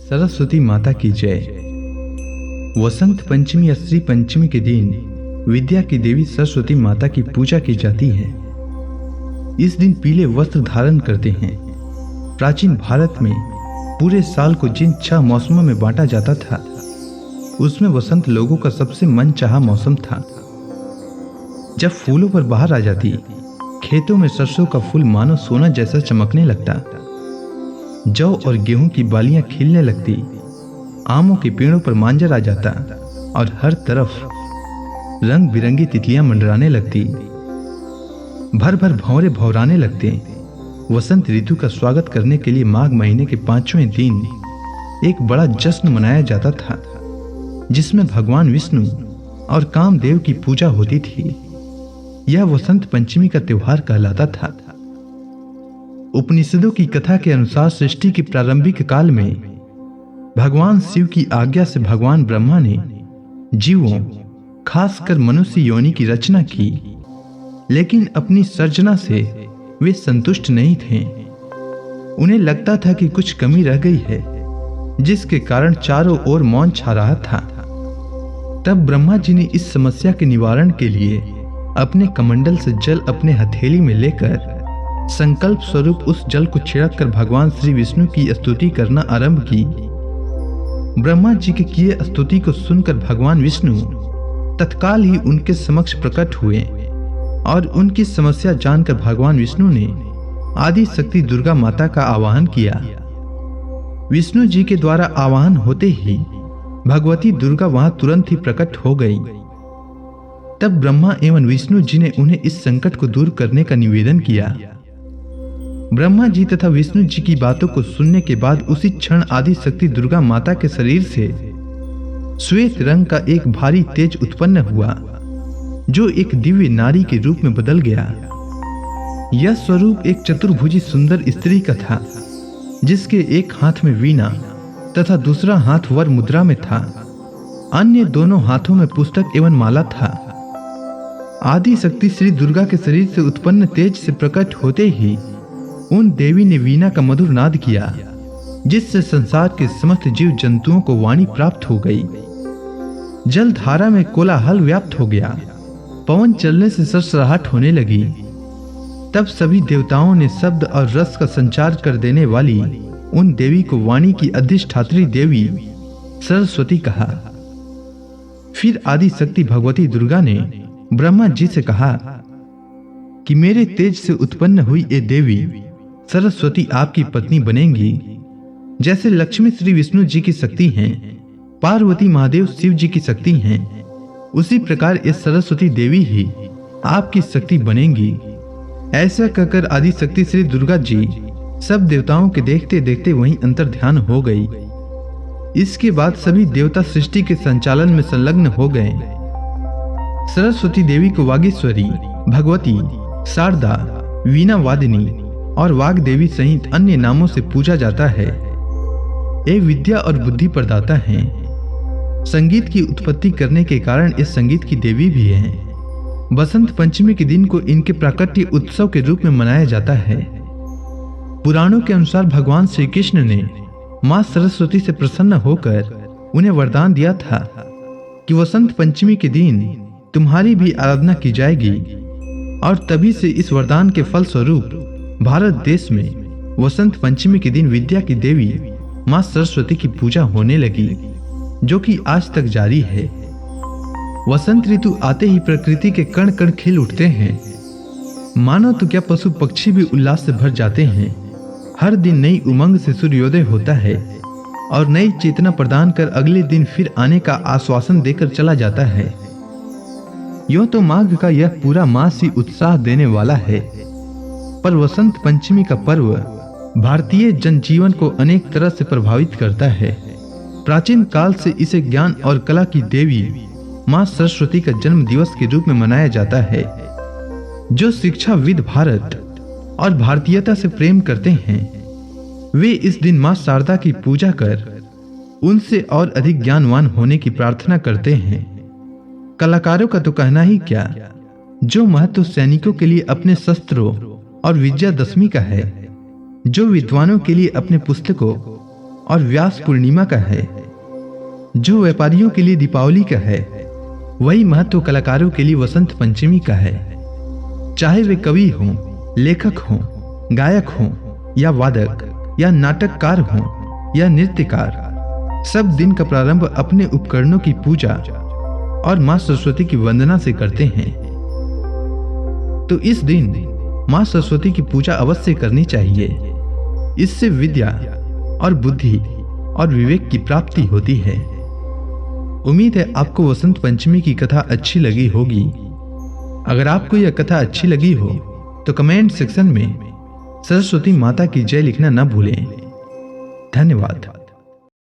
सरस्वती माता की जय। वसंत पंचमी या श्री पंचमी के दिन विद्या की देवी सरस्वती माता की पूजा की जाती है। इस दिन पीले वस्त्र धारण करते हैं। प्राचीन भारत में पूरे साल को जिन 6 मौसमों में बांटा जाता था, उसमें वसंत लोगों का सबसे मनचाहा मौसम था। जब फूलों पर बहार आ जाती, खेतों में सरसों का फूल मानो सोना जैसा चमकने लगता, जौ और गेहूं की बालियां खिलने लगती, आमों के पेड़ों पर मांजर आ जाता और हर तरफ रंग बिरंगी तितलियां मंडराने लगती, भर भर भंवरे भौराने लगते। वसंत ऋतु का स्वागत करने के लिए माघ महीने के 5वें दिन एक बड़ा जश्न मनाया जाता था, जिसमें भगवान विष्णु और कामदेव की पूजा होती थी। यह वसंत पंचमी का त्योहार कहलाता था। उपनिषदों की कथा के अनुसार सृष्टि के प्रारंभिक काल में भगवान शिव की आज्ञा से भगवान ब्रह्मा ने जीवों, खासकर मनुष्य योनि की रचना की, लेकिन अपनी सर्जना से वे संतुष्ट नहीं थे। उन्हें लगता था कि कुछ कमी रह गई है, जिसके कारण चारों ओर मौन छा रहा था। तब ब्रह्मा जी ने इस समस्या के निवारण के लिए अपने कमंडल से जल अपने हथेली में लेकर संकल्प स्वरूप उस जल को छिड़क कर भगवान श्री विष्णु की स्तुति करना आरंभ की। ब्रह्मा जी के किए स्तुति को सुनकर भगवान विष्णु तत्काल ही उनके समक्ष प्रकट हुए और उनकी समस्या जानकर भगवान विष्णु ने आदि शक्ति दुर्गा माता का आवाहन किया। विष्णु जी के द्वारा आवाहन होते ही भगवती दुर्गा वहां तुरंत ही प्रकट हो गई। तब ब्रह्मा एवं विष्णु जी ने उन्हें इस संकट को दूर करने का निवेदन किया। ब्रह्मा जी तथा विष्णु जी की बातों को सुनने के बाद उसी क्षण आदि शक्ति दुर्गा माता के शरीर से श्वेत रंग का एक भारी तेज उत्पन्न हुआ, जो एक दिव्य नारी के रूप में बदल गया। यह स्वरूप एक चतुर्भुजी सुंदर स्त्री का था, जिसके एक हाथ में वीणा तथा दूसरा हाथ वर मुद्रा में था। अन्य दोनों हाथों में पुस्तक एवं माला था। आदि शक्ति श्री दुर्गा के शरीर से उत्पन्न तेज से प्रकट होते ही उन देवी ने वीणा का मधुर नाद किया, जिससे संसार के समस्त जीव जंतुओं को वाणी प्राप्त हो गई। जल धारा में कोलाहल व्याप्त हो गया, पवन चलने से सरसराहट होने लगी। तब सभी देवताओं ने शब्द और रस का संचार कर देने वाली उन देवी को वाणी की अधिष्ठात्री देवी सरस्वती कहा। फिर आदि शक्ति भगवती दुर्गा ने ब्रह्मा जी से कहा कि मेरे तेज से उत्पन्न हुई ये देवी सरस्वती आपकी पत्नी बनेंगी। जैसे लक्ष्मी श्री विष्णु जी की शक्ति हैं, पार्वती महादेव शिव जी की शक्ति हैं, उसी प्रकार ये सरस्वती देवी ही आपकी शक्ति बनेंगी। ऐसा कहकर आदि शक्ति श्री दुर्गा जी सब देवताओं के देखते देखते वहीं अंतर ध्यान हो गई। इसके बाद सभी देवता सृष्टि के संचालन में संलग्न हो गए। सरस्वती देवी को वागीश्वरी, भगवती, शारदा, वीणा वादिनी और वाग देवी सहित अन्य नामों से पूजा जाता है। ये विद्या और बुद्धि प्रदाता हैं। संगीत की उत्पत्ति करने के कारण ये संगीत की देवी भी हैं। बसंत पंचमी के दिन को इनके प्राकट्य उत्सव के रूप में मनाया जाता है। पुराणों के अनुसार भगवान श्री कृष्ण ने मां सरस्वती से प्रसन्न होकर उन्हें वरदान दिया था कि वसंत पंचमी के दिन तुम्हारी भी आराधना की जाएगी, और तभी से इस वरदान के फल स्वरूप भारत देश में वसंत पंचमी के दिन विद्या की देवी मां सरस्वती की पूजा होने लगी, जो कि आज तक जारी है। वसंत ऋतु आते ही प्रकृति के कण कण खिल उठते हैं। मानो तो क्या पशु पक्षी भी उल्लास से भर जाते हैं। हर दिन नई उमंग से सूर्योदय होता है और नई चेतना प्रदान कर अगले दिन फिर आने का आश्वासन देकर चला जाता है। यूं तो माघ का यह पूरा मास ही उत्साह देने वाला है, पर वसंत पंचमी का पर्व भारतीय जनजीवन को अनेक तरह से प्रभावित करता है। प्राचीन काल से इसे ज्ञान और कला की देवी मां सरस्वती का जन्म दिवस के रूप में मनाया जाता है। जो शिक्षाविद भारत और भारतीयता से प्रेम करते हैं, वे इस दिन मां शारदा की पूजा कर उनसे और अधिक ज्ञानवान होने की प्रार्थना करते हैं। कलाकारों का तो कहना ही क्या, जो महत्व सैनिकों के लिए अपने शस्त्रों और विजयादशमी का है, जो विद्वानों के लिए अपने पुस्तकों और व्यास पूर्णिमा का है। जो व्यापारियों के लिए दीपावली का है, वही महत्व कलाकारों के लिए वसंत पंचमी का है। चाहे वे कवि हों, लेखक हों, गायक हों या वादक या नाटककार हों या नृत्यकार, सब दिन का प्रारंभ अपने उपकरणों की पूजा और मां सरस्वती की वंदना से करते हैं। तो इस दिन मां सरस्वती की पूजा अवश्य करनी चाहिए। इससे विद्या और बुद्धि और विवेक की प्राप्ति होती है। उम्मीद है आपको वसंत पंचमी की कथा अच्छी लगी होगी। अगर आपको यह कथा अच्छी लगी हो तो कमेंट सेक्शन में सरस्वती माता की जय लिखना न भूलें। धन्यवाद।